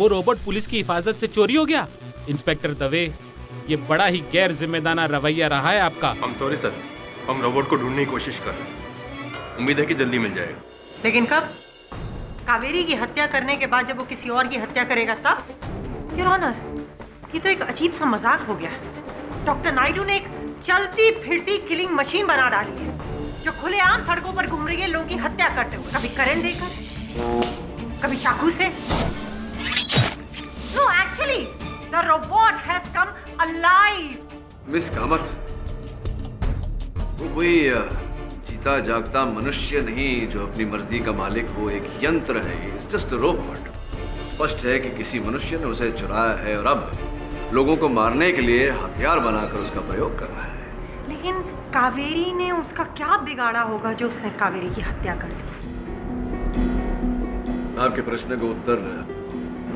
वो robot police की हिफाजत से चोरी हो गया। इंस्पेक्टर दवे, ये बड़ा ही गैर जिम्मेदाराना रवैया रहा है आपका। हम सॉरी सर, हम रोबोट को ढूंढने की कोशिश कर रहे हैं। उम्मीद है कि जल्दी मिल जाएगा। लेकिन कब? कावेरी की हत्या करने के बाद जब वो किसी और की हत्या करेगा तब? योर ऑनर, ये तो एक अजीब सा मजाक हो गया। डॉक्टर नायडू ने एक चलती फिरती किलिंग मशीन बना डाली है जो खुलेआम सड़कों पर घूम रही है लोगों की हत्या करते हुए, कभी करंट देकर, कभी चाकू से। No, actually the robot has come alive. Miss Kamath, वो कोई जीता जागता मनुष्य नहीं जो अपनी मर्जी का मालिक हो, एक यंत्र है। It's just a robot. स्पष्ट है कि किसी मनुष्य ने उसे चुराया है और अब लोगों को मारने के लिए हथियार बनाकर उसका प्रयोग कर रहा है। लेकिन कावेरी ने उसका क्या बिगाड़ा होगा जो उसने कावेरी की हत्या कर दी? आपके प्रश्न का उत्तर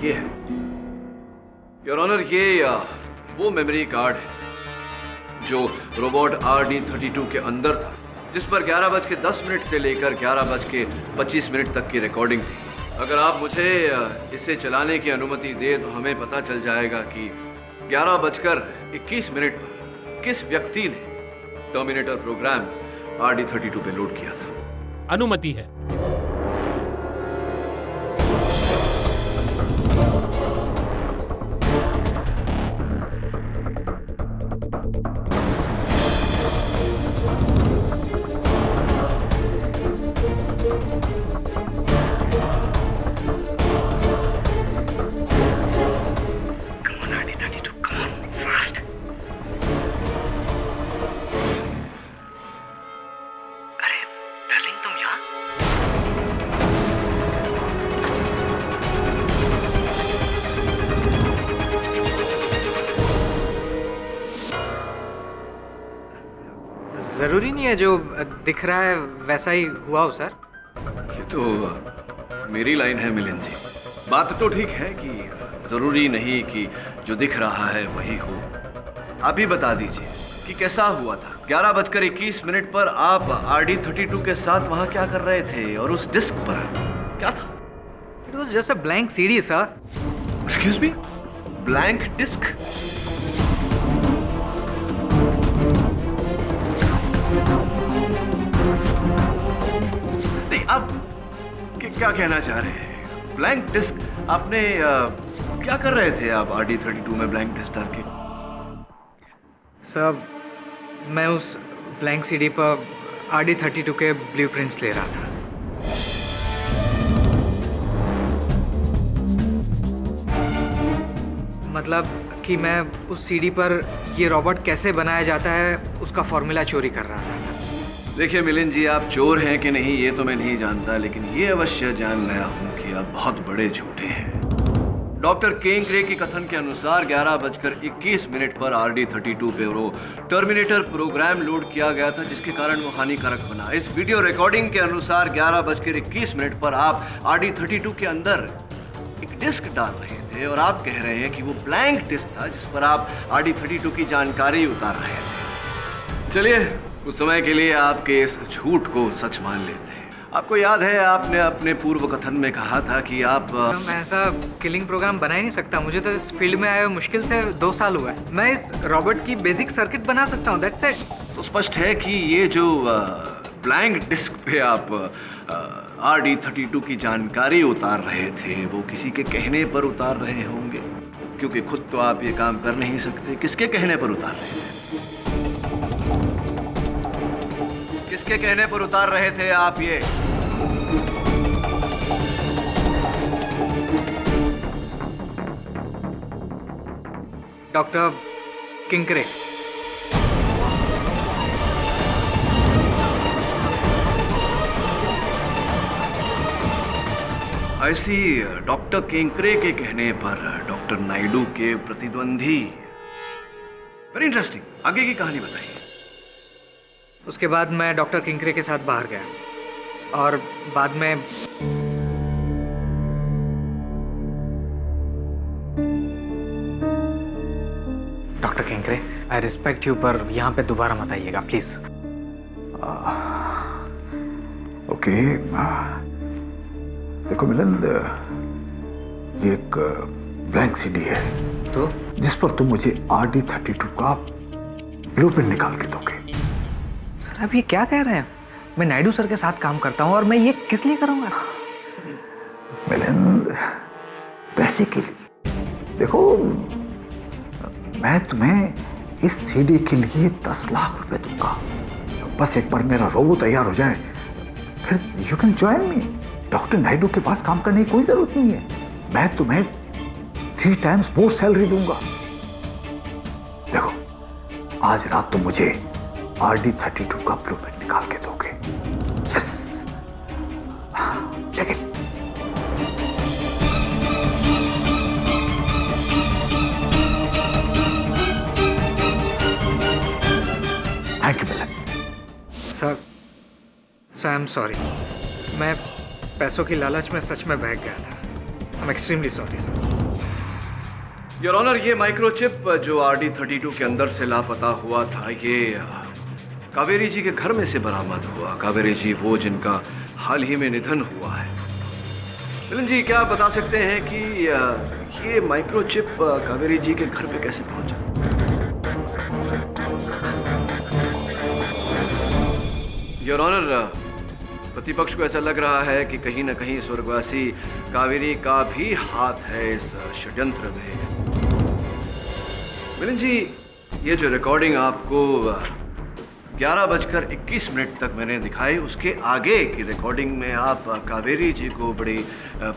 ये है, योर ऑनर, ये वो मेमोरी कार्ड है जो रोबोट RD32 के अंदर था, जिस पर 11:10 से लेकर 11:25 तक की रिकॉर्डिंग थी। अगर आप मुझे इसे चलाने की अनुमति दे तो हमें पता चल जाएगा कि 11:21 पर किस व्यक्ति ने टर्मिनेटर प्रोग्राम RD32 पे लोड किया था। अनुमति है। जरूरी नहीं है जो दिख रहा है वैसा ही हुआ हो सर। ये तो मेरी लाइन है मिलिंद जी। बात तो ठीक है कि जरूरी नहीं कि जो दिख रहा है वही हो। आप ही बता दीजिए कि कैसा हुआ था। 11:21 पर आप RD32 के साथ वहां क्या कर रहे थे और उस डिस्क पर क्या था? It was just a blank CD sir. Excuse me, blank disc? नहीं, आप क्या कहना चाह रहे हैं? Blank disc? आपने क्या कर रहे थे आप RD32 में ब्लैंक डिस्क डाल के? सर, मैं उस ब्लैंक सीडी पर RD32 के ब्लूप्रिंट्स ले रहा था। मतलब कि मैं उस सीडी पर ये रोबोट कैसे बनाया जाता है उसका फॉर्मूला चोरी कर रहा था। देखिए मिलिंद जी, आप चोर हैं कि नहीं ये तो मैं नहीं जानता, लेकिन ये अवश्य जान गया हूं कि आप बहुत बड़े झूठे हैं। डॉक्टर केंकरे के कथन के अनुसार 11:21 पर RD32 पे वो टर्मिनेटर प्रोग्राम लोड किया गया था जिसके कारण वो हानिकारक बना। इस वीडियो रिकॉर्डिंग के अनुसार 11:21 पर आप RD32 के अंदर एक डिस्क डाल रहे थे और आप कह रहे हैं कि वो ब्लैंक डिस्क था जिस पर आप RD32 की जानकारी उतार रहे थे। चलिए, कुछ समय के लिए आपके इस झूठ को सच मान लेते हैं। आपको याद है आपने अपने पूर्व कथन में कहा था कि आप मैं ऐसा किलिंग प्रोग्राम बना ही नहीं सकता। मुझे तो इस फील्ड में आए मुश्किल से 2 साल हुआ है। मैं इस रोबोट की बेसिक सर्किट बना सकता हूँ, दैट्स इट। तो स्पष्ट है कि ये जो ब्लैंक डिस्क पे आप RD32 की जानकारी उतार रहे थे वो किसी के कहने पर उतार रहे होंगे, क्योंकि खुद तो आप ये काम कर नहीं सकते। किसके कहने पर उतार रहे थे? किसके कहने पर उतार रहे थे आप ये? डॉक्टर किंकरे। ऐसी डॉक्टर केंकरे के कहने पर डॉक्टर नायडू के प्रतिद्वंदी। Very interesting. आगे की कहानी बताइए। उसके बाद मैं डॉक्टर किंकरे के साथ बाहर गया और बाद में डॉक्टर किंकरे, आई रिस्पेक्ट यू, पर यहाँ पे दोबारा मत आइएगा प्लीज। ओके, देखो मिलिंद, ये एक ब्लैंक सीडी है तो जिस पर तुम मुझे RD32 का ब्लूप्रिंट निकाल के दोगे। सर आप ये क्या कह रहे हैं? मैं नायडू सर के साथ काम करता हूँ और मैं ये किस लिए करूँगा? मिलिंद, पैसे के लिए। देखो, मैं तुम्हें इस सीडी के लिए 10 लाख रुपए दूंगा। बस एक बार मेरा रोबो तैयार हो जाए, फिर you can join me. Doctor Naidu के पास काम करने की कोई जरूरत नहीं है। मैं तुम्हें 3 टाइम्स मोर सैलरी दूंगा। देखो, आज रात तुम मुझे RD32 का ब्लूप्रिंट निकाल के दोगे। Yes, take it. Thank you Milan. Sir I am sorry. मैं पैसों की लालच में सच में बहक गया था। I am extremely sorry sir. Your honour, ये माइक्रोचिप जो RD32 के अंदर से लापता हुआ था, ये कावेरी जी के घर में से बरामद हुआ। कावेरी जी वो जिनका हाल ही में निधन हुआ है। मिलन जी, क्या आप बता सकते हैं कि ये माइक्रोचिप कावेरी जी के घर पे कैसे पहुंचा? योर ऑनर, प्रतिपक्ष को ऐसा लग रहा है कि कहीं न कहीं स्वर्गवासी कावेरी का भी हाथ है इस षड्यंत्र में। मिलन जी, ये जो रिकॉर्डिंग आपको 11:21 तक मैंने दिखाई, उसके आगे की रिकॉर्डिंग में आप कावेरी जी को बड़ी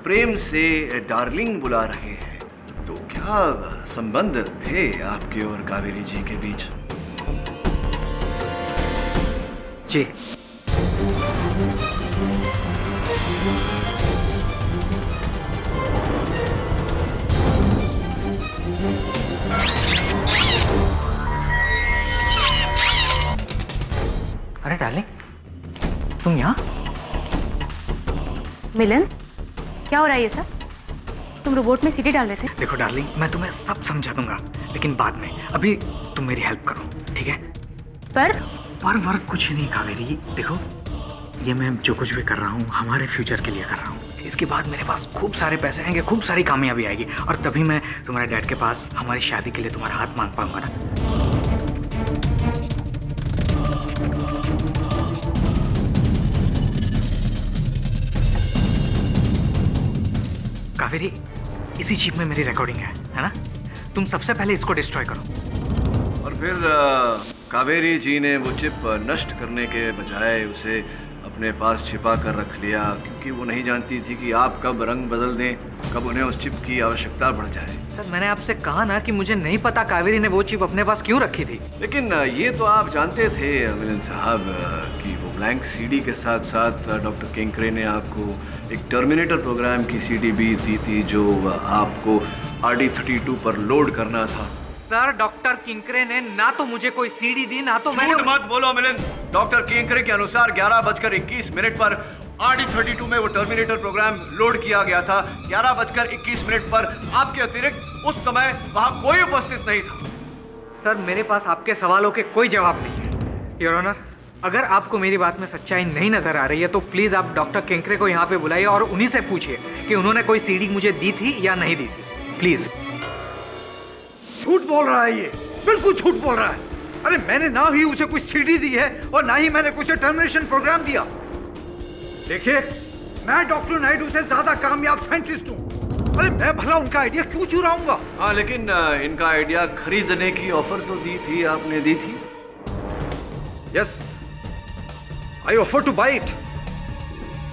प्रेम से डार्लिंग बुला रहे हैं। तो क्या संबंध थे आपके और कावेरी जी के बीच? जी अरे डार्लिंग, तुम यहाँ? मिलन, क्या हो रहा है ये सब? तुम रोबोट में सीटी डाल रहे थे? देखो डार्लिंग, मैं तुम्हें सब समझा दूंगा, लेकिन बाद में। अभी तुम मेरी हेल्प करो, ठीक है? पर वर्क कुछ नहीं कावेरी। देखो, ये मैं जो कुछ भी कर रहा हूँ हमारे फ्यूचर के लिए कर रहा हूँ। इसके बाद मेरे पास खूब सारे पैसे आएंगे, खूब सारी कामयाबी आएगी, और तभी मैं तुम्हारे डैड के पास हमारी शादी के लिए तुम्हारा हाथ मांग पाऊंगा ना। कावेरी, इसी चिप में मेरी रिकॉर्डिंग है ना? तुम सबसे पहले इसको डिस्ट्रॉय करो। और फिर कावेरी जी ने वो चिप नष्ट करने के बजाय उसे अपने पास छिपा कर रख लिया, क्योंकि वो नहीं जानती थी कि आप कब रंग बदल दें, कब उन्हें उस चिप की आवश्यकता पड़ जाए। सर, मैंने आपसे कहा ना कि मुझे नहीं पता कावेरी ने वो चिप अपने पास क्यों रखी थी। लेकिन ये तो आप जानते थे मिलन साहब कि वो ब्लैंक सीडी के साथ साथ डॉक्टर केंकरे ने आपको एक टर्मिनेटर प्रोग्राम की सीडी भी दी थी, जो आपको RD32 पर लोड करना था। सर, डॉक्टर किंकरे ने ना तो मुझे कोई सीडी दी, ना तो मैंने। झूठ मत बोलो मिलन। डॉक्टर केंकरे के अनुसार 11:21 पर RD32 में वो टर्मिनेटर प्रोग्राम लोड किया गया था। 11:21 पर आपके अतिरिक्त उस समय वहां कोई उपस्थित नहीं था। सर, मेरे पास आपके सवालों के कोई जवाब नहीं है। योर ऑनर, अगर आपको मेरी बात में सच्चाई नहीं नजर आ रही है तो प्लीज आप डॉक्टर केंकरे को यहाँ पे बुलाइए और उन्हीं से पूछिए कि उन्होंने कोई सीडी मुझे दी थी या नहीं दी थी, प्लीज। झूठ बोल रहा है ये, बिल्कुल झूठ बोल रहा है। अरे मैंने ना ही उसे कुछ सीडी दी है और ना ही मैंने कुछ टर्मिनेशन प्रोग्राम दिया। देखिए, मैं डॉक्टर नायडू से ज्यादा कामयाब साइंटिस्ट हूँ। अरे मैं भला उनका आइडिया क्यों चुराऊंगा? हाँ, लेकिन इनका आइडिया खरीदने की ऑफर तो दी थी, आपने दी थी। Yes, I offer to buy it,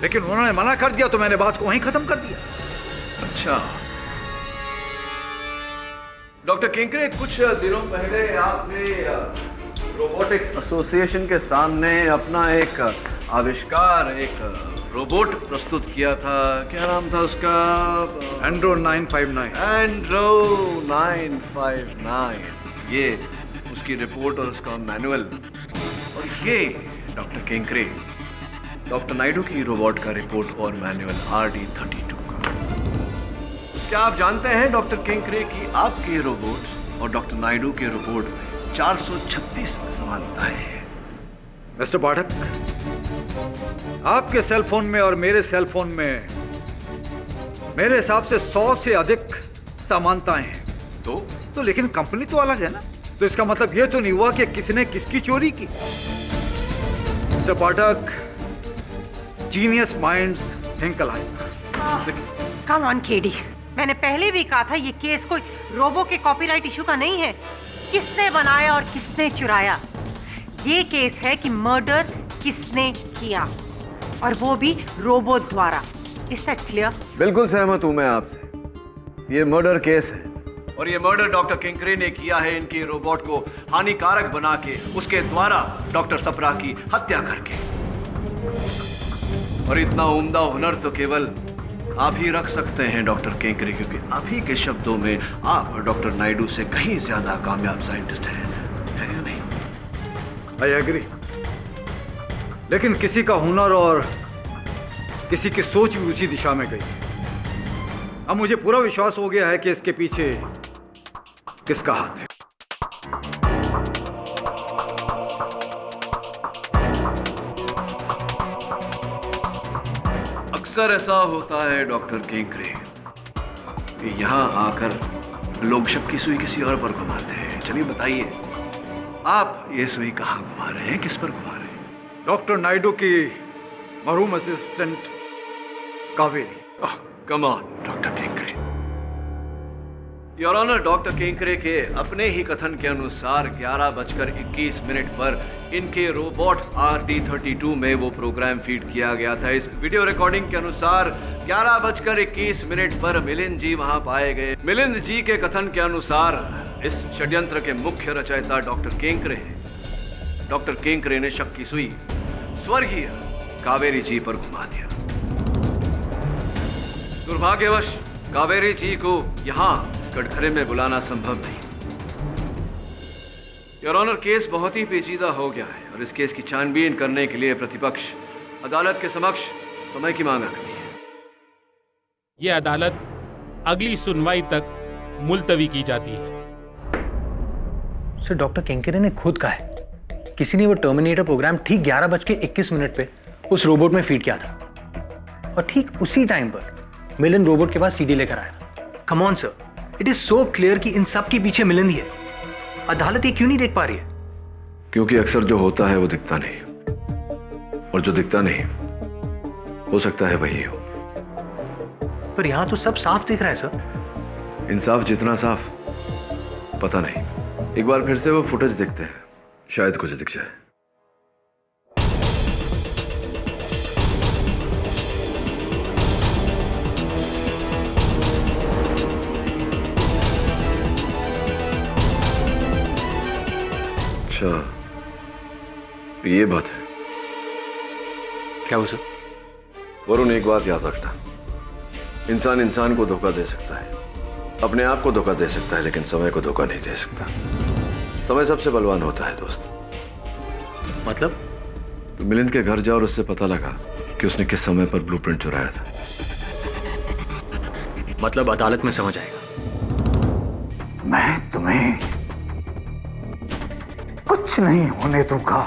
लेकिन उन्होंने मना कर दिया तो मैंने बात को वहीं खत्म कर दिया। अच्छा डॉक्टर केंकरे, कुछ दिनों पहले आपने रोबोटिक्स एसोसिएशन के सामने अपना एक आविष्कार, एक रोबोट प्रस्तुत किया था। क्या नाम था उसका? एंड्रो 959। एंड्रो 959। ये उसकी रिपोर्ट और उसका मैनुअल। और ये डॉक्टर केंकरे, डॉक्टर नायडू की रोबोट का रिपोर्ट और मैनुअल RD32 का। क्या आप जानते हैं डॉक्टर केंकरे की आपके रोबोट और डॉक्टर नायडू के रोबोट में 436 समानताएं हैं। मिस्टर पाठक, आपके सेल फोन में और मेरे सेल फोन में मेरे हिसाब से 100 से अधिक समानताएं हैं। तो लेकिन कंपनी तो अलग है ना, तो इसका मतलब ये तो नहीं हुआ कि किसने किसकी चोरी की। Mister Pathak, genius minds think alike. Come on KD, मैंने पहले भी कहा था ये केस कोई रोबो के कॉपीराइट इशू का नहीं है। किसने बनाया और किसने चुराया, ये केस है कि मर्डर किसने किया, और वो भी रोबो द्वारा। Is that clear? बिल्कुल सहमत हूं मैं आपसे। ये मर्डर केस है और ये मर्डर डॉक्टर किंकरे ने किया है इनके रोबोट को हानिकारक बना के, उसके द्वारा डॉक्टर सप्रा की हत्या करके। और इतना उम्दा हुनर तो केवल आप ही रख सकते हैं डॉक्टर किंकरे, क्योंकि आप ही के शब्दों में आप डॉक्टर नायडू से कहीं ज्यादा कामयाब साइंटिस्ट हैं, है या नहीं? आई एग्री, लेकिन किसी का हुनर और किसी की सोच भी उसी दिशा में गई। अब मुझे पूरा विश्वास हो गया है कि इसके पीछे किसका हाथ है। अक्सर ऐसा होता है डॉक्टर किंकरे कि यहाँ आकर लोग शक की सुई किसी और पर घुमाते हैं। चलिए बताइए, आप ये सुई कहाँ घुमा रहे हैं, किस पर घुमा रहे हैं? डॉक्टर नायडू की मरहूम assistant Kaveri. Come on doctor Kinkre. Your honour, doctor Kinkre के अपने ही कथन के अनुसार 11:21 पर इनके रोबोट RD32 में वो प्रोग्राम फीड किया गया था। इस वीडियो रिकॉर्डिंग के अनुसार 11:21 पर मिलिंद जी वहां पाए गए। मिलिंद जी के कथन के अनुसार इस षड्यंत्र के मुख्य रचयिता डॉक्टर किंकरे हैं। डॉक्टर किंकरे ने शक की सुई स्वर्गीय कावेरी जी पर घुमा दिया। दुर्भाग्यवश कावेरी जी को यहां कटघरे में बुलाना संभव नहीं। योर ऑनर, केस बहुत ही पेचीदा हो गया है और इस केस की छानबीन करने के लिए प्रतिपक्ष अदालत के समक्ष समय की मांग रखती है। ये अदालत अगली सुनवाई तक मुलतवी की जाती है। सर, डॉक्टर किंकरे ने खुद कहा है किसी ने वो टर्मिनेटर प्रोग्राम ठीक 11:21 पे उस रोबोट में फीड किया था और ठीक उसी टाइम पर मिलिंद रोबोट के पास सीडी लेकर आया था। Come on sir, it is so clear कि इन सब के पीछे मिलिंद ही है। अदालत ये क्यों नहीं देख पा रही है? क्योंकि अक्सर जो होता है वो दिखता नहीं, और जो दिखता नहीं हो सकता है वही हो। पर यहां तो सब साफ दिख रहा है सर। इंसाफ जितना साफ पता नहीं। एक बार फिर से वो फुटेज देखते हैं, शायद कुछ दिख जाए। अच्छा, ये बात है। क्या हो सर? वरुण, एक बात याद रखना, इंसान इंसान को धोखा दे सकता है, अपने आप को धोखा दे सकता है, लेकिन समय को धोखा नहीं दे सकता। समय सबसे बलवान होता है दोस्त। मतलब? तो मिलिंद के घर जाओ और उससे पता लगा कि उसने किस समय पर ब्लूप्रिंट चुराया था। मतलब अदालत में समझ आएगा। मैं तुम्हें कुछ नहीं होने दूंगा,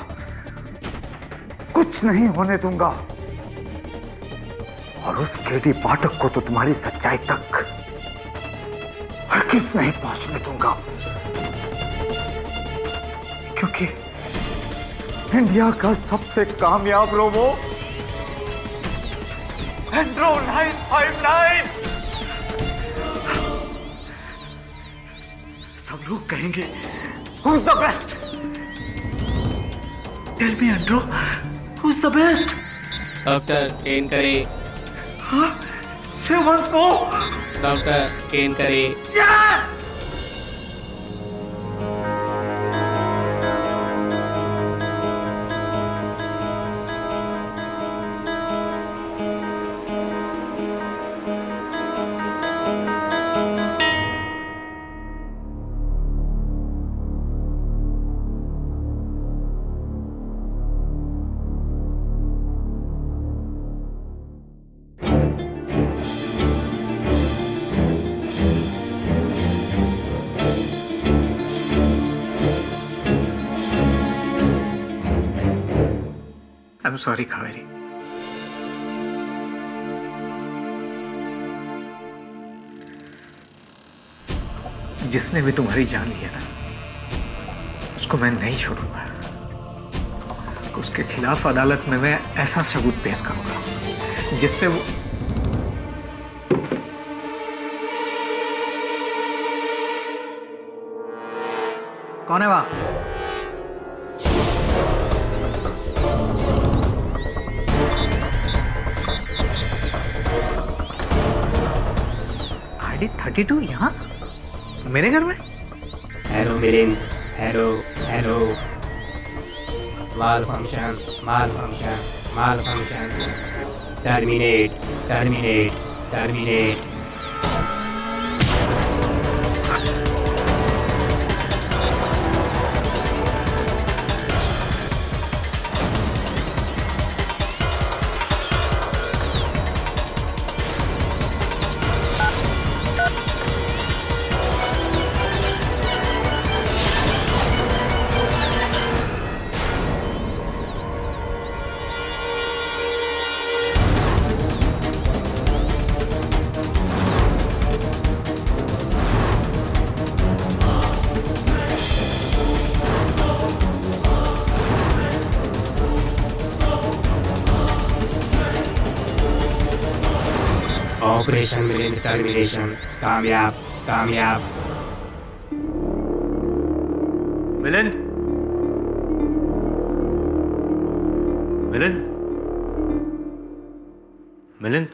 कुछ नहीं होने दूंगा। और उस केडी पाठक को तो तुम्हारी सच्चाई तक हरगिज़ नहीं पहुंचने दूंगा, क्योंकि इंडिया का सबसे कामयाब रोबो एंड्रो 959 सब लोग कहेंगे who's the best? Tell me, Andrew, who's the best? Doctor Kinkre. Huh? Say once more. Doctor Kinkre. Yes! I'm sorry, Kaveri. जिसने भी तुम्हारी जान लिया ना, उसको मैं नहीं छोड़ूंगा। उसके खिलाफ अदालत में मैं ऐसा सबूत पेश करूंगा जिससे वो कौन है वहां? आईडी 32 यहाँ मेरे घर में? Hello Milind, hello hello. Malfunction, malfunction, malfunction. Terminate, terminate, terminate. Operation Milind termination कामयाब, कामयाब। Milind, Milind, Milind.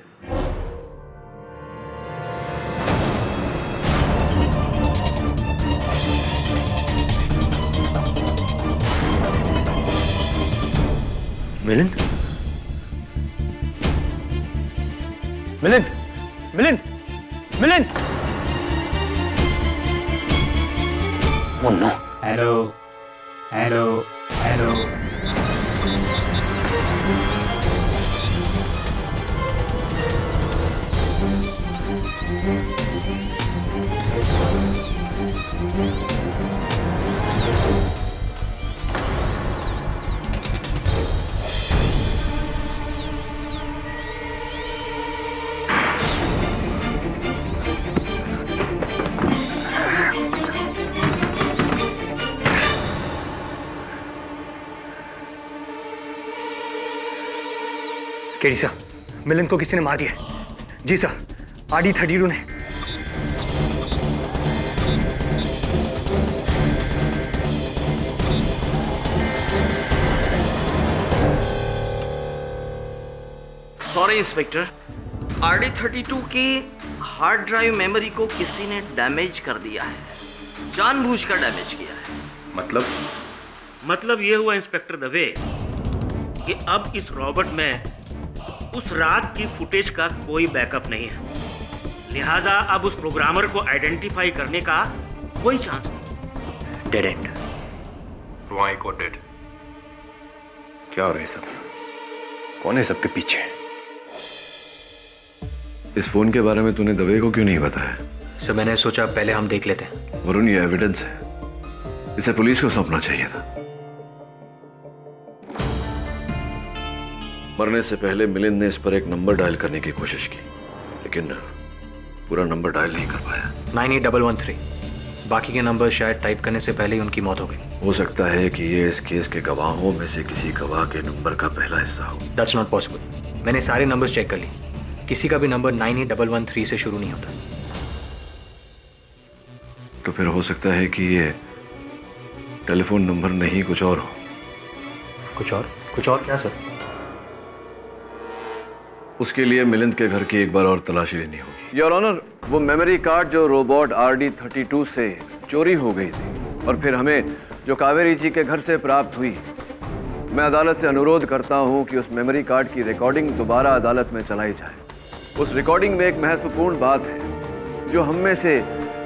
Milind, Milind, Milind, Milind. Munna. Hello, hello, hello. KD sir, Milind को किसी ने मार दिया। जी सर, आरडी 32 ने। सॉरी इंस्पेक्टर, आरडी 32 की हार्ड ड्राइव मेमोरी को किसी ने डैमेज कर दिया है, जानबूझकर डैमेज किया है। मतलब ये हुआ इंस्पेक्टर दवे कि अब इस रॉबर्ट में उस रात की फुटेज का कोई बैकअप नहीं है, लिहाजा अब उस प्रोग्रामर को आइडेंटिफाई करने का कोई चांस नहीं। Dead and. वाई को डेड। क्या हो रहा है सब? कौन है सबके पीछे? इस फोन के बारे में तूने दवे को क्यों नहीं बताया? सर मैंने सोचा पहले हम देख लेते हैं। वरुण, ये एविडेंस है, इसे पुलिस को सौंपना चाहिए था। मरने से पहले मिलिंद ने इस पर एक नंबर डायल करने की कोशिश की, लेकिन पूरा नंबर डायल नहीं कर पाया। 98113। बाकी के नंबर शायद टाइप करने से पहले ही उनकी मौत हो गई। हो सकता है कि ये इस केस के गवाहों में से किसी गवाह के नंबर का पहला हिस्सा हो। That's not possible. मैंने सारे नंबर्स चेक कर लिए, किसी का भी नंबर 98113 से शुरू नहीं होता। तो फिर हो सकता है कि ये टेलीफोन नंबर नहीं कुछ और हो। कुछ और? कुछ और क्या सर? उसके लिए मिलिंद के घर की एक बार और तलाशी लेनी होगी। योर ऑनर, वो मेमोरी कार्ड जो रोबोट आरडी 32 से चोरी हो गई थी और फिर हमें जो कावेरी जी के घर से प्राप्त हुई, मैं अदालत से अनुरोध करता हूं कि उस मेमोरी कार्ड की रिकॉर्डिंग दोबारा अदालत में चलाई जाए। उस रिकॉर्डिंग में एक महत्वपूर्ण बात है जो हम में से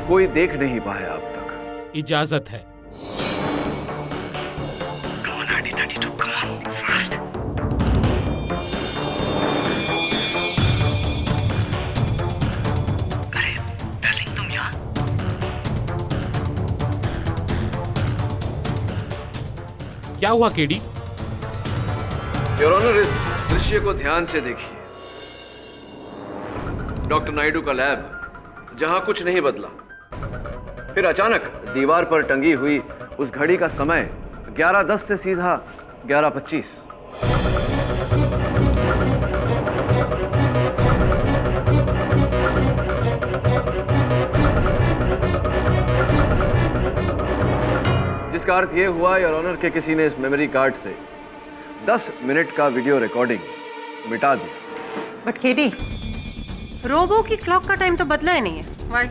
कोई देख नहीं पाया अब तक। इजाजत है। क्या हुआ केडी? योर ऑनर, इस दृश्य को ध्यान से देखिए। डॉक्टर नायडू का लैब, जहां कुछ नहीं बदला, फिर अचानक दीवार पर टंगी हुई उस घड़ी का समय 11:10 से सीधा 11:25। जिसका अर्थ यह हुआ योर ऑनर के किसी ने इस मेमोरी कार्ड से 10 मिनट का वीडियो रिकॉर्डिंग मिटा दिया। बट केडी, रोबो की क्लॉक का टाइम तो बदला ही नहीं है। Why?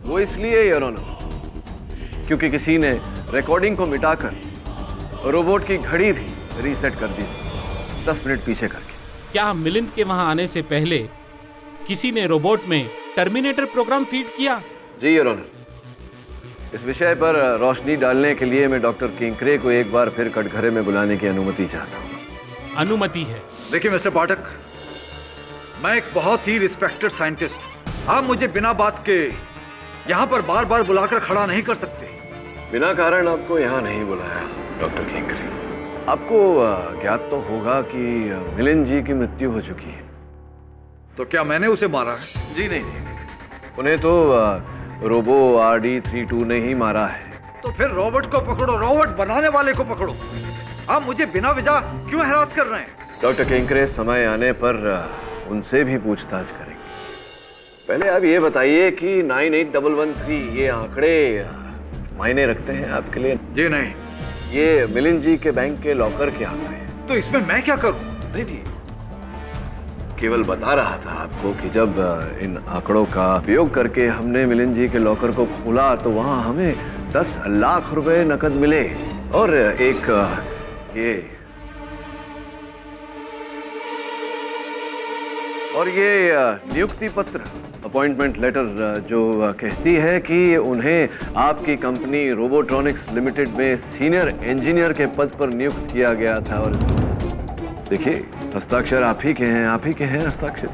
वो इसलिए योर ऑनर क्योंकि किसी ने रिकॉर्डिंग को मिटाकर रोबोट की घड़ी भी रीसेट कर दी 10 मिनट पीछे करके। क्या मिलिंद के वहां आने से पहले किसी ने रोबोट में टर्मिनेटर प्रोग्राम फीड किया? जी योर ऑनर। इस विषय पर रोशनी डालने के लिए मैं डॉक्टर किंकरे को एक बार फिर कटघरे में बुलाने की अनुमति चाहता हूँ। अनुमति है। देखिए मिस्टर पाठक, मैं एक बहुत ही रिस्पेक्टेड साइंटिस्ट। आप मुझे बिना बात के यहाँ पर बार बार बुलाकर खड़ा नहीं कर सकते। बिना कारण आपको यहाँ नहीं बुलाया डॉक्टर किंकरे। आपको ज्ञात तो होगा कि मिलिंद जी की मृत्यु हो चुकी है। तो क्या मैंने उसे मारा है? जी नहीं, उन्हें तो रोबो RD32 ने ही मारा है। तो फिर रोबोट को पकड़ो, रोबोट बनाने वाले को पकड़ो। आप मुझे बिना वजह क्यों हरास कर रहे हैं? डॉक्टर किंकरे, समय आने पर उनसे भी पूछताछ करेंगे। पहले आप ये बताइए कि 98113 ये आंकड़े मायने रखते हैं आपके लिए? जी नहीं। ये मिलिंद जी के बैंक के लॉकर के आंकड़े हैं। तो इसमें मैं क्या करूं? नहीं जी, केवल बता रहा था आपको कि जब इन आंकड़ों का उपयोग करके हमने मिलिंद जी के लॉकर को खोला तो वहां हमें 10 लाख रुपए नकद मिले और एक ये नियुक्ति पत्र, अपॉइंटमेंट लेटर, जो कहती है कि उन्हें आपकी कंपनी रोबोट्रॉनिक्स लिमिटेड में सीनियर इंजीनियर के पद पर नियुक्त किया गया था। और देखिए, हस्ताक्षर आप ही के हैं, आप ही के हैं हस्ताक्षर।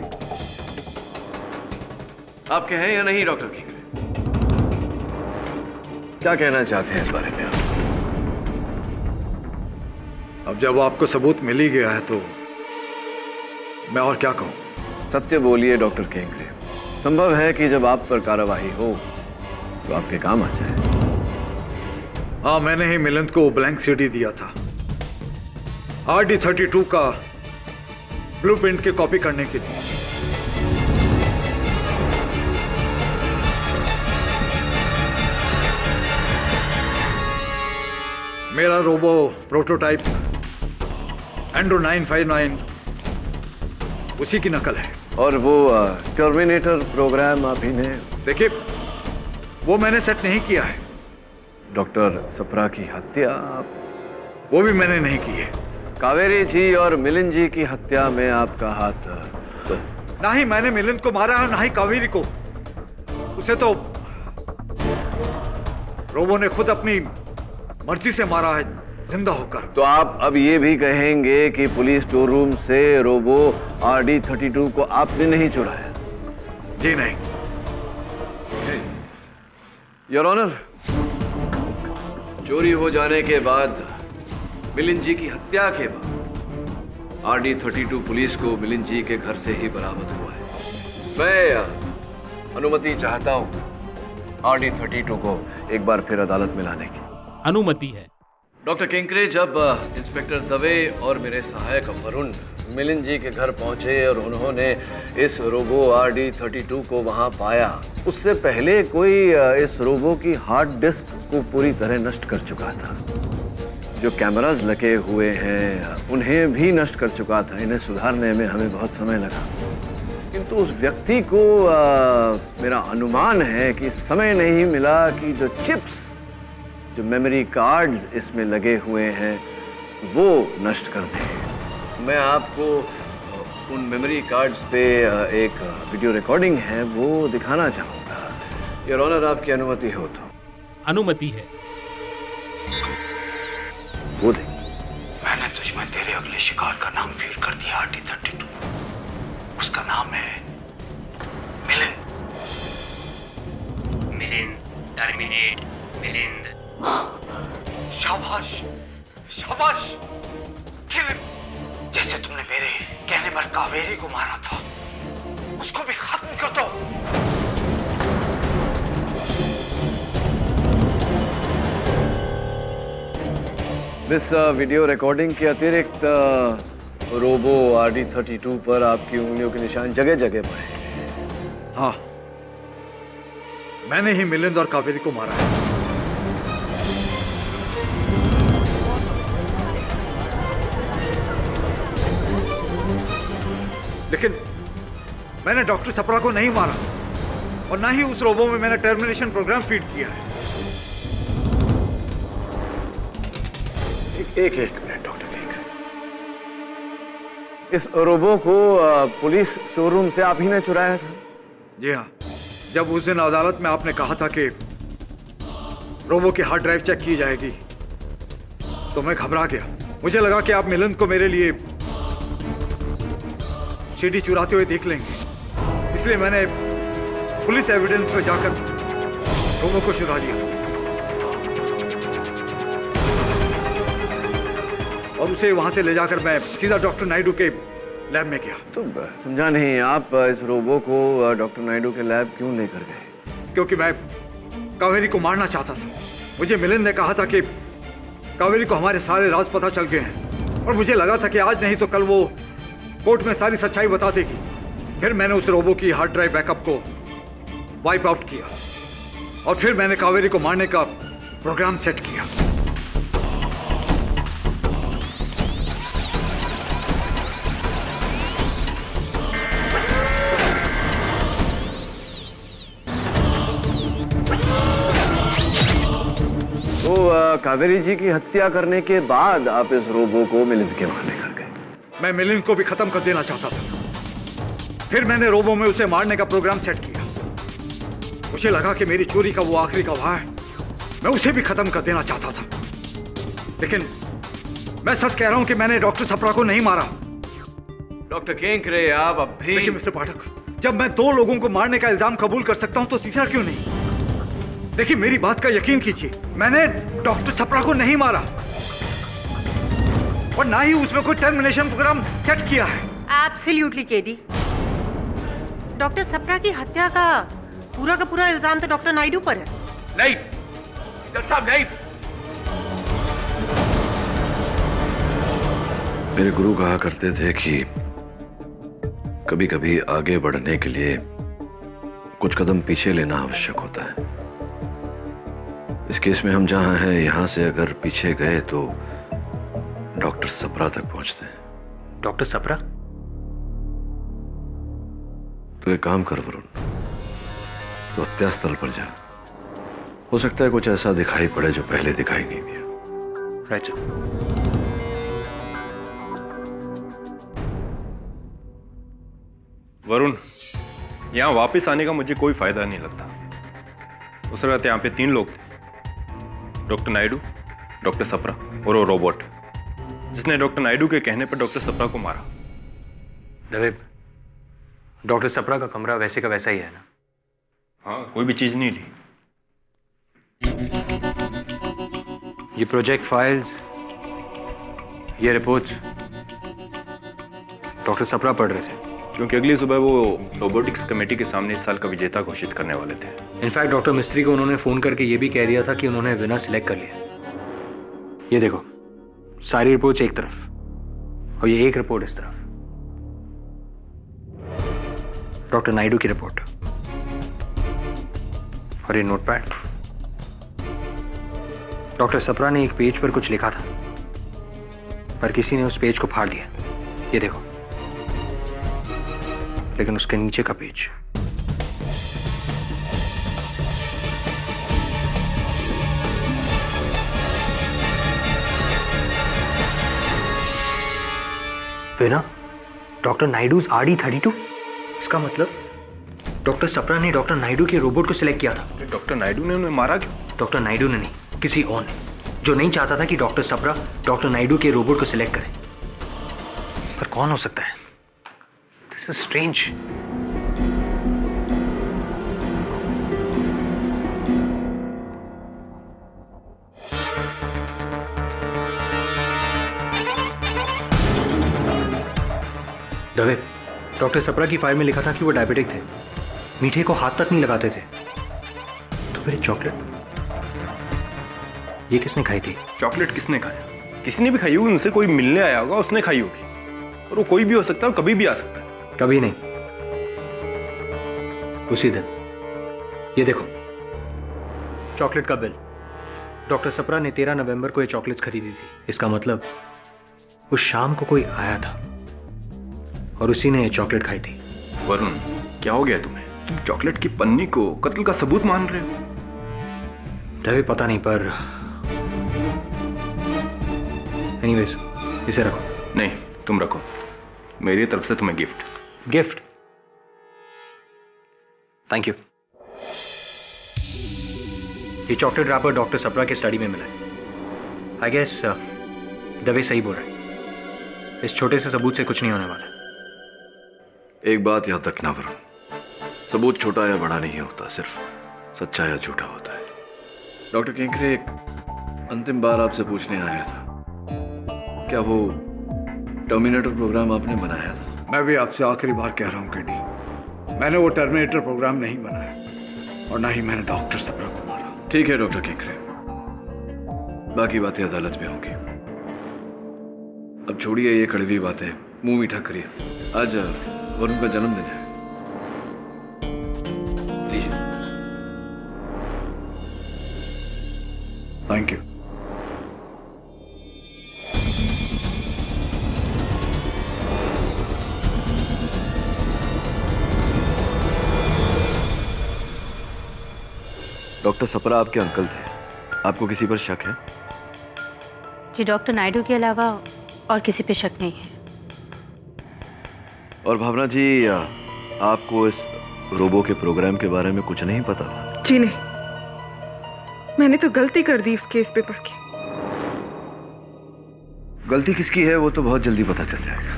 आपके हैं या नहीं डॉक्टर किंकरे? क्या कहना चाहते हैं इस बारे में आप? अब जब आपको सबूत मिल ही गया है तो मैं और क्या कहूं? सत्य बोलिए डॉक्टर किंकरे। संभव है कि जब आप पर कार्रवाई हो तो आपके काम आ जाए। हाँ, मैंने ही मिलिंद को ब्लैंक सीडी दिया था RD32 का ब्लूप्रिंट की कॉपी करने के लिए। मेरा रोबो प्रोटोटाइप एंड्रो 959 उसी की नकल है। और वो टर्मिनेटर प्रोग्राम आप ही ने? देखिए, वो मैंने सेट नहीं किया है। डॉक्टर सप्रा की हत्या? वो भी मैंने नहीं की है। कावेरी जी और मिलिंद जी की हत्या में आपका हाथ? ना ही मैंने मिलिंद को मारा है, ना ही कावेरी को। उसे तो रोबो ने खुद अपनी मर्जी से मारा है, जिंदा होकर। तो आप अब ये भी कहेंगे कि पुलिस स्टोर रूम से रोबो RD32 को आपने नहीं चुराया? जी नहीं। योर ऑनर, चोरी हो जाने के बाद, मिलिंद जी की हत्या के बाद RD32 पुलिस को मिलिंद जी के घर से ही बरामद हुआ है। मैं अनुमति चाहता हूं RD32 को एक बार फिर अदालत में लाने की। अनुमति है। डॉक्टर किंकरे, जब इंस्पेक्टर दवे और मेरे सहायक वरुण मिलिंद जी के घर पहुंचे और उन्होंने इस रोबो RD32 को वहां पाया, उससे पहले कोई इस रोबो की हार्ड डिस्क को पूरी तरह नष्ट कर चुका था। जो कैमरास लगे हुए हैं उन्हें भी नष्ट कर चुका था। इन्हें सुधारने में हमें बहुत समय लगा, किंतु उस व्यक्ति को मेरा अनुमान है कि समय नहीं मिला कि जो चिप्स, जो मेमोरी कार्ड्स इसमें लगे हुए हैं वो नष्ट कर दें। मैं आपको उन मेमोरी कार्ड्स पे एक वीडियो रिकॉर्डिंग है वो दिखाना चाहूंगा। योर ऑनर, आपकी अनुमति हो तो? अनुमति है। वो देख। मैंने तुझ में तेरे अगले शिकार का नाम फीड कर दिया RD32। उसका नाम है मिलिंद। मिलिंद, टर्मिनेट मिलिंद। शाबाश, शाबाश। Kill him. जैसे तुमने मेरे कहने पर कावेरी को मारा था, उसको भी खत्म कर दो। इस वीडियो रिकॉर्डिंग के अतिरिक्त रोबो RD32 पर आपकी उंगलियों के निशान जगह जगह पर हैं। हाँ, मैंने ही मिलिंद और कावेरी को मारा है। लेकिन मैंने डॉक्टर सप्रा को नहीं मारा और ना ही उस रोबो में मैंने टर्मिनेशन प्रोग्राम फीड किया है। एक मिनट डॉक्टर, इस रोबो को पुलिस शोरूम से आप ही ने चुराया था? जी हाँ, जब उस दिन अदालत में आपने कहा था कि रोबो की हार्ड ड्राइव चेक की जाएगी तो मैं घबरा गया। मुझे लगा कि आप मिलिंद को मेरे लिए सीडी चुराते हुए देख लेंगे, इसलिए मैंने पुलिस एविडेंस में जाकर रोबो को चुरा लिया और उसे वहां से ले जाकर मैं सीधा डॉक्टर नायडू के लैब में गया। तो समझा नहीं, आप इस रोबो को डॉक्टर नायडू के लैब क्यों लेकर गए? क्योंकि मैं कावेरी को मारना चाहता था। मुझे मिलिंद ने कहा था कि कावेरी को हमारे सारे राज पता चल गए हैं और मुझे लगा था कि आज नहीं तो कल वो कोर्ट में सारी सच्चाई बता देगी। फिर मैंने उस रोबो की हार्ड ड्राइव बैकअप को वाइप आउट किया और फिर मैंने कावेरी को मारने का प्रोग्राम सेट किया। तो कावेरी जी की हत्या करने के बाद आप इस रोबो को मिलिंद के वहां लेकर गए? मैं मिलिंद को भी खत्म कर देना चाहता था। फिर मैंने रोबो में उसे मारने का प्रोग्राम सेट किया। मुझे लगा कि मेरी चोरी का वो आखिरी गवाह है, मैं उसे भी खत्म कर देना चाहता था। लेकिन मैं सच कह रहा हूं कि मैंने डॉक्टर सप्रा को नहीं मारा। डॉक्टर केंकरे, आप अब भी... देखिए मिस्टर पाठक, जब मैं 2 लोगों को मारने का इल्जाम कबूल कर सकता हूं तो तीसरा क्यों नहीं? देखिए मेरी बात का यकीन कीजिए, मैंने डॉक्टर सप्रा को नहीं मारा और ना ही उसमें कोई टर्मिनेशन प्रोग्राम सेट किया है। एब्सोल्युटली केडी, डॉक्टर सप्रा की हत्या का पूरा इल्जाम तो डॉक्टर नायडू पर है। नहीं डॉक्टर साहब, नहीं। मेरे गुरु कहा करते थे कि कभी कभी आगे बढ़ने के लिए कुछ कदम पीछे लेना आवश्यक होता है। इस केस में हम जहां हैं, यहां से अगर पीछे गए तो डॉक्टर सप्रा तक पहुंचते हैं। डॉक्टर सप्रा? तो एक काम कर वरुण, तो हत्या स्थल पर जा। हो सकता है कुछ ऐसा दिखाई पड़े जो पहले दिखाई नहीं दिया। Right sir. वरुण, यहाँ वापस आने का मुझे कोई फायदा नहीं लगता। उस वक्त यहाँ पे 3 लोग थे, डॉक्टर नायडू, डॉक्टर सप्रा और वो रोबोट जिसने डॉक्टर नायडू के कहने पर डॉक्टर सप्रा को मारा। दवे, डॉक्टर सप्रा का कमरा वैसे का वैसा ही है ना? हाँ, कोई भी चीज नहीं ली। ये प्रोजेक्ट फाइल्स, ये रिपोर्ट्स डॉक्टर सप्रा पढ़ रहे थे क्योंकि अगली सुबह वो रोबोटिक्स कमेटी के सामने इस साल का विजेता घोषित करने वाले थे। इनफैक्ट डॉक्टर मिस्त्री को उन्होंने फोन करके ये भी कह दिया था कि उन्होंने विनर सिलेक्ट कर लिया। ये देखो, सारी रिपोर्ट्स एक तरफ और ये एक रिपोर्ट इस तरफ, डॉक्टर नायडू की रिपोर्ट। और ये नोटपैड, डॉक्टर सप्रा ने एक पेज पर कुछ लिखा था पर किसी ने उस पेज को फाड़ दिया। ये देखो, लेकिन उसके नीचे का page winner doctor Naidu's RD32। इसका मतलब डॉक्टर सप्रा ने डॉक्टर नायडू के रोबोट को सिलेक्ट किया था। डॉक्टर नायडू ने उन्हें मारा क्यों? डॉक्टर नायडू ने नहीं, किसी और ने, जो नहीं चाहता था कि डॉक्टर सप्रा डॉक्टर नायडू के रोबोट को सिलेक्ट करे। पर कौन हो सकता है? This is strange. Dave, doctor Sapra की फाइल में लिखा था कि वो डायबिटिक थे, मीठे को हाथ तक नहीं लगाते थे। तो फिर चॉकलेट ये किसने खाई थी? चॉकलेट किसने खाया? किसी ने भी खाई होगी, उनसे कोई मिलने आया होगा, उसने खाई होगी। और वो कोई भी हो सकता है, कभी भी आ सकता है। कभी नहीं, उसी दिन। ये देखो चॉकलेट का बिल। डॉक्टर सप्रा ने 13 नवंबर को ये चॉकलेट्स खरीदी थी। इसका मतलब उस शाम को कोई आया था और उसी ने ये चॉकलेट खाई थी। वरुण, क्या हो गया तुम्हें? तुम चॉकलेट की पन्नी को कत्ल का सबूत मान रहे हो? तभी पता नहीं, पर एनीवेज इसे रखो। नहीं, तुम रखो, मेरी तरफ से तुम्हें गिफ्ट। गिफ्ट? Thank you. ये चॉकलेट रैपर डॉक्टर सप्रा के स्टडी में मिला है। आई गेस दवे सही बोल रहा है। इस छोटे से सबूत से कुछ नहीं होने वाला। एक बात याद रखना वरुण, सबूत छोटा या बड़ा नहीं होता, सिर्फ सच्चा या झूठा होता है। डॉक्टर केंकरे, एक अंतिम बार आपसे पूछने आया था, क्या वो टर्मिनेटर प्रोग्राम आपने बनाया था? मैं भी आपसे आखिरी बार कह रहा हूँ केडी, मैंने वो टर्मिनेटर प्रोग्राम नहीं बनाया और ना ही मैंने डॉक्टर सप्रा को मारा। ठीक है डॉक्टर केंकरे, बाकी बातें अदालत में होंगी। अब छोड़िए ये कड़वी बातें, मुंह मीठा करिए। आज वरुण का जन्मदिन है, लीजिए। Thank you. डॉक्टर सप्रा आपके अंकल थे, आपको किसी पर शक है? जी डॉक्टर नायडू के अलावा और किसी पे शक नहीं है। और भावना जी, आपको इस रोबो के प्रोग्राम के बारे में कुछ नहीं पता था? जी नहीं, मैंने तो गलती कर दी इस केस पे पढ़ के। गलती किसकी है वो तो बहुत जल्दी पता चल जाएगा।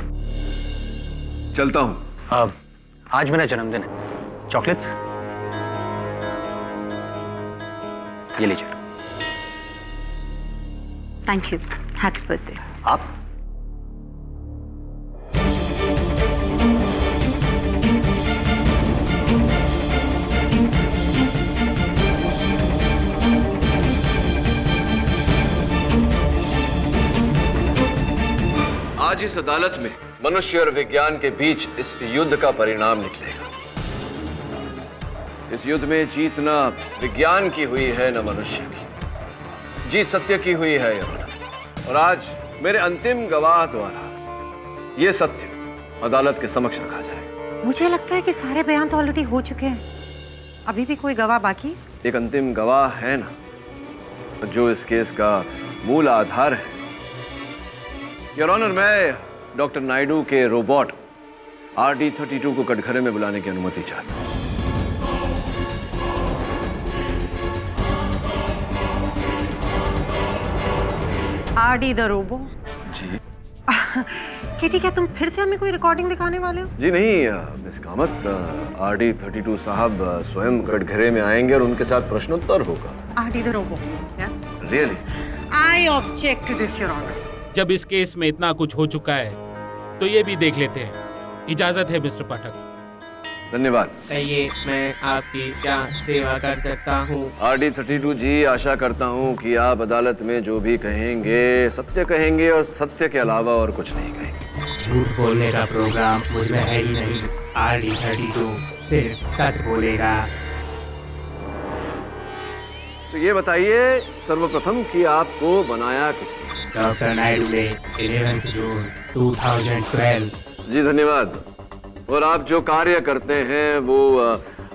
चलता हूं। आज मेरा जन्मदिन है। चॉकलेट्स ये लीजिए। Thank you, happy birthday. आप? आज इस अदालत में मनुष्य और विज्ञान के बीच इस युद्ध का परिणाम निकलेगा। इस युद्ध में जीतना विज्ञान की हुई है न मनुष्य की। जीत सत्य की हुई है और आज मेरे अंतिम गवाह द्वारा यह सत्य अदालत के समक्ष रखा जाए। मुझे लगता है कि सारे बयान तो ऑलरेडी हो चुके हैं, अभी भी कोई गवाह बाकी? एक अंतिम गवाह है ना, जो इस केस का मूल आधार है। योर ऑनर, मैं डॉक्टर नायडू के रोबोट RD32 को कटघरे में बुलाने की अनुमति चाहता हूं। RD the robo? जी। केटी, क्या तुम फिर से हमें कोई रिकॉर्डिंग दिखाने वाले हो? जी नहीं मिस कामत, RD32 साहब स्वयं कटघरे में आएंगे और उनके साथ प्रश्नोत्तर होगा। RD the robo? Really? I object to this your honour. जब इस केस में इतना कुछ हो चुका है तो ये भी देख लेते हैं। इजाजत है मिस्टर पाठक। धन्यवाद। कहिए, मैं आपकी क्या सेवा कर सकता हूँ? RD32 जी, आशा करता हूँ कि आप अदालत में जो भी कहेंगे सत्य कहेंगे और सत्य के अलावा और कुछ नहीं कहेंगे। झूठ बोलने का प्रोग्राम मुझमें है ही नहीं। RD32 सिर्फ सच बोलेगा। तो ये बताइए सर्वप्रथम कि आपको बनाया किसने? डॉक्टर नायडू ने 11 जून 2012। जी धन्यवाद। और आप जो कार्य करते हैं वो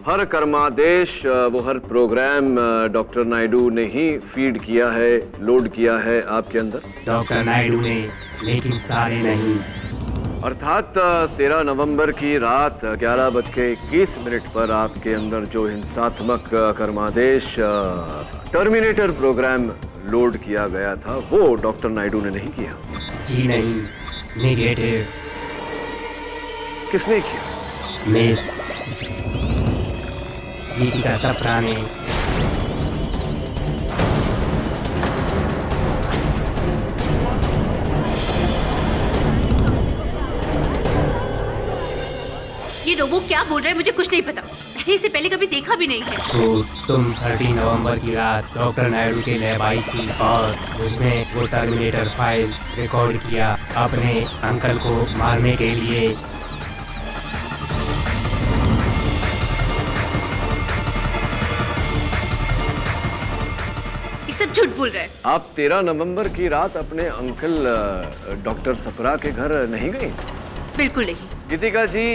हर कर्मादेश, वो हर प्रोग्राम डॉक्टर नायडू ने ही फीड किया है, लोड किया है आपके अंदर? डॉक्टर नायडू ने, लेकिन सारे नहीं। अर्थात 13 नवंबर की रात 11:21 पर आपके अंदर जो हिंसात्मक कर्मादेश टर्मिनेटर प्रोग्राम लोड किया गया था वो डॉक्टर नायडू ने नहीं किया? जी नहीं, नेगेटिव। किसने किया? मिस गीतिका सप्रा ने। ये ये रोबो क्या बोल रहा है मुझे कुछ नहीं पता। मैंने इसे पहले कभी देखा भी नहीं है। तो तुम 30 नवंबर की रात डॉक्टर नायडू के लैब आई थी और उसने वो टर्मिनेटर फाइल रिकॉर्ड किया अपने अंकल को मारने के लिए। सब झूठ बोल रहे हैं। आप 13 नवंबर की रात अपने अंकल डॉक्टर सप्रा के घर नहीं गई? बिल्कुल नहीं। गीतिका जी,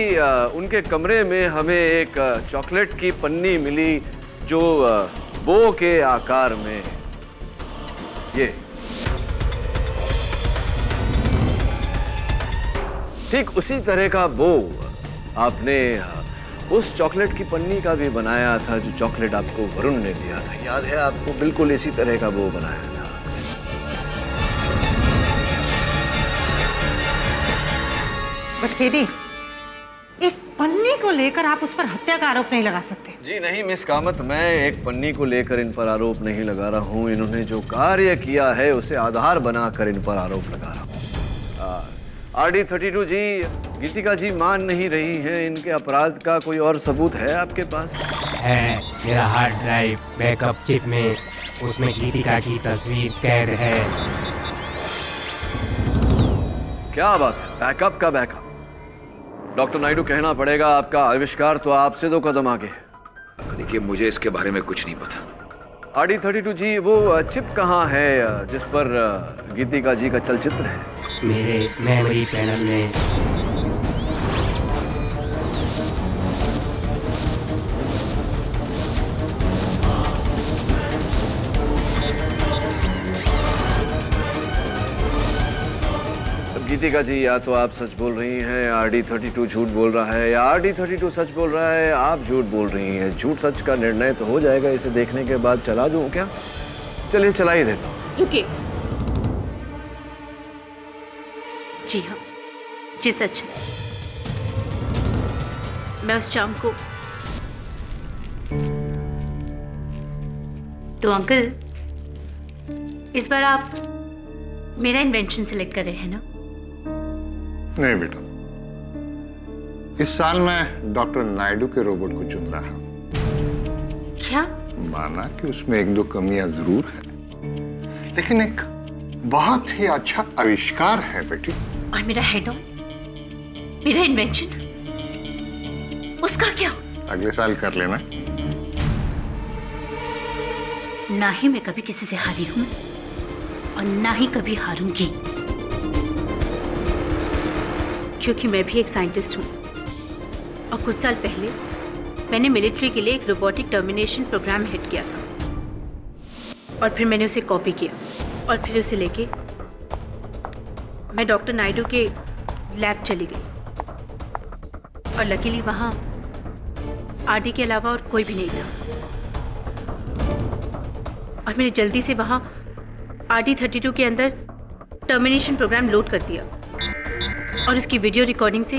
उनके कमरे में हमें एक चॉकलेट की पन्नी मिली जो बो के आकार में, ये ठीक उसी तरह का बो आपने उस चॉकलेट की पन्नी का भी बनाया था जो चॉकलेट आपको वरुण ने दिया था। याद है आपको? बिल्कुल इसी तरह का वो बनाया था। बट केदी, एक पन्नी को लेकर आप उस पर हत्या का आरोप नहीं लगा सकते। जी नहीं मिस कामत, मैं एक पन्नी को लेकर इन पर आरोप नहीं लगा रहा हूँ। इन्होंने जो कार्य किया है उसे आधार बनाकर इन पर आरोप लगा रहा हूँ। RD32 जी, गीतिका जी मान नहीं रही हैं। इनके अपराध का कोई और सबूत है आपके पास? है, मेरा हार्ड ड्राइव बैकअप चिप में उसमें गीतिका की तस्वीर कैद है। क्या बात है, बैकअप का बैकअप। डॉक्टर नायडू, कहना पड़ेगा आपका आविष्कार तो आपसे 2 कदम आगे है। देखिए, मुझे इसके बारे में कुछ नहीं पता। RD32 जी, वो चिप कहाँ है जिस पर गीतिका जी का चलचित्र है? मेरे मेमोरी पैनल में। गीतिका जी, या तो आप सच बोल रही हैं, RD32 झूठ बोल रहा है, या RD32 सच बोल रहा है, आप झूठ बोल रही हैं। झूठ सच का निर्णय तो हो जाएगा इसे देखने के बाद। चला दूं क्या? चलिए चला ही देता हूँ। रुकिए। जी हाँ, जी सच है। मैं उस शाम को तो अंकल, इस बार आप मेरा इन्वेंशन सिलेक्ट कर रहे हैं ना? नहीं बेटा, इस साल मैं डॉक्टर नायडू के रोबोट को चुन रहा हूं। क्या? माना कि उसमें 1-2 कमियां जरूर है, लेकिन एक बहुत ही अच्छा आविष्कार है बेटी। और मेरा हेड ऑन, मेरा इन्वेंशन, उसका क्या? अगले साल कर लेना। ना ही मैं कभी किसी से हारी हूं और ना ही कभी हारूंगी, क्योंकि मैं भी एक साइंटिस्ट हूँ। और कुछ साल पहले मैंने मिलिट्री के लिए एक रोबोटिक टर्मिनेशन प्रोग्राम हिट किया था और फिर मैंने उसे कॉपी किया और फिर उसे लेके मैं डॉक्टर नायडू के लैब चली गई और लकीली वहाँ RD के अलावा और कोई भी नहीं था। और मैंने जल्दी से वहाँ RD32 के अंदर टर्मिनेशन प्रोग्राम लोड कर दिया और उसकी वीडियो रिकॉर्डिंग से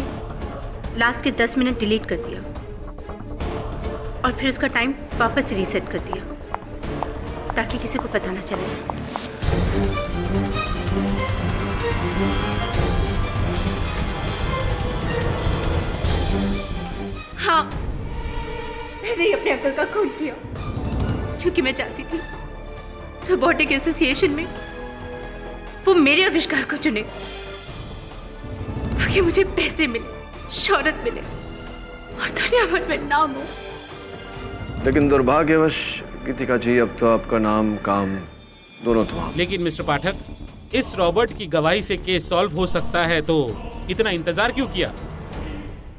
लास्ट के 10 मिनट डिलीट कर दिया और फिर उसका टाइम वापस से रीसेट कर दिया ताकि किसी को पता ना चले। हाँ, मैंने ही अपने अंकल का खून किया क्योंकि मैं चाहती थी रोबोटिक एसोसिएशन में वो मेरे आविष्कार को चुने ताकि मुझे पैसे मिले, शोहरत मिले और दुनिया भर में नाम हो। लेकिन दुर्भाग्यवश गीतिका जी, अब तो आपका नाम काम दोनों तो। लेकिन मिस्टर पाठक, इस रॉबर्ट की गवाही से केस सॉल्व हो सकता है, तो इतना इंतजार क्यों किया?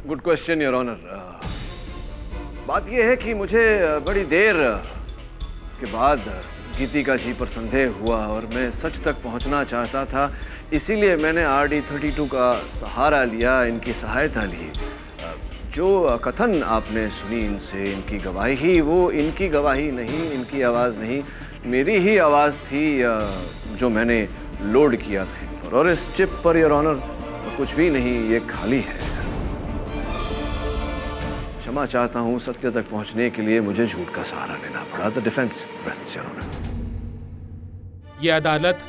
Good question your honour. बात यह है कि मुझे बड़ी देर के बाद गीतिका जी पर संदेह हुआ और मैं सच तक पहुंचना चाहता था, इसीलिए मैंने RD32 का सहारा लिया, इनकी सहायता ली। जो कथन आपने सुनी इनसे, इनकी गवाही, वो इनकी गवाही नहीं, इनकी आवाज़ नहीं, मेरी ही आवाज़ थी जो मैंने लोड किया था। और इस चिप पर योर ऑनर कुछ भी नहीं, ये खाली है। क्षमा चाहता हूँ, सत्य तक पहुंचने के लिए मुझे झूठ का सहारा लेना पड़ा। The defence rests your honour. ये अदालत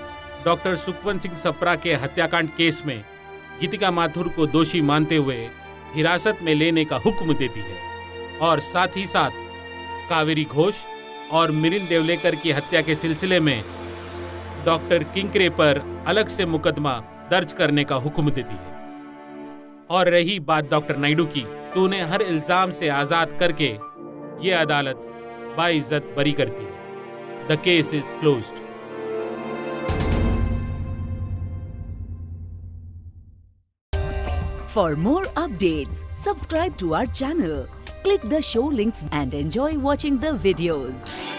डॉक्टर सुखवंत सिंह सप्रा के हत्याकांड केस में गीतिका माथुर को दोषी मानते हुए हिरासत में लेने का हुक्म देती है और साथ ही साथ कावेरी घोष और मिलिंद देवलेकर की हत्या के सिलसिले में डॉक्टर किंकरे पर अलग से मुकदमा दर्ज करने का हुक्म देती है। और रही बात डॉक्टर नायडू की, तो उन्हें हर इल्जाम से आजाद करके ये अदालत बाइज्जत बरी करती है। The case is closed. For more updates, subscribe to our channel, click the show links and enjoy watching the videos.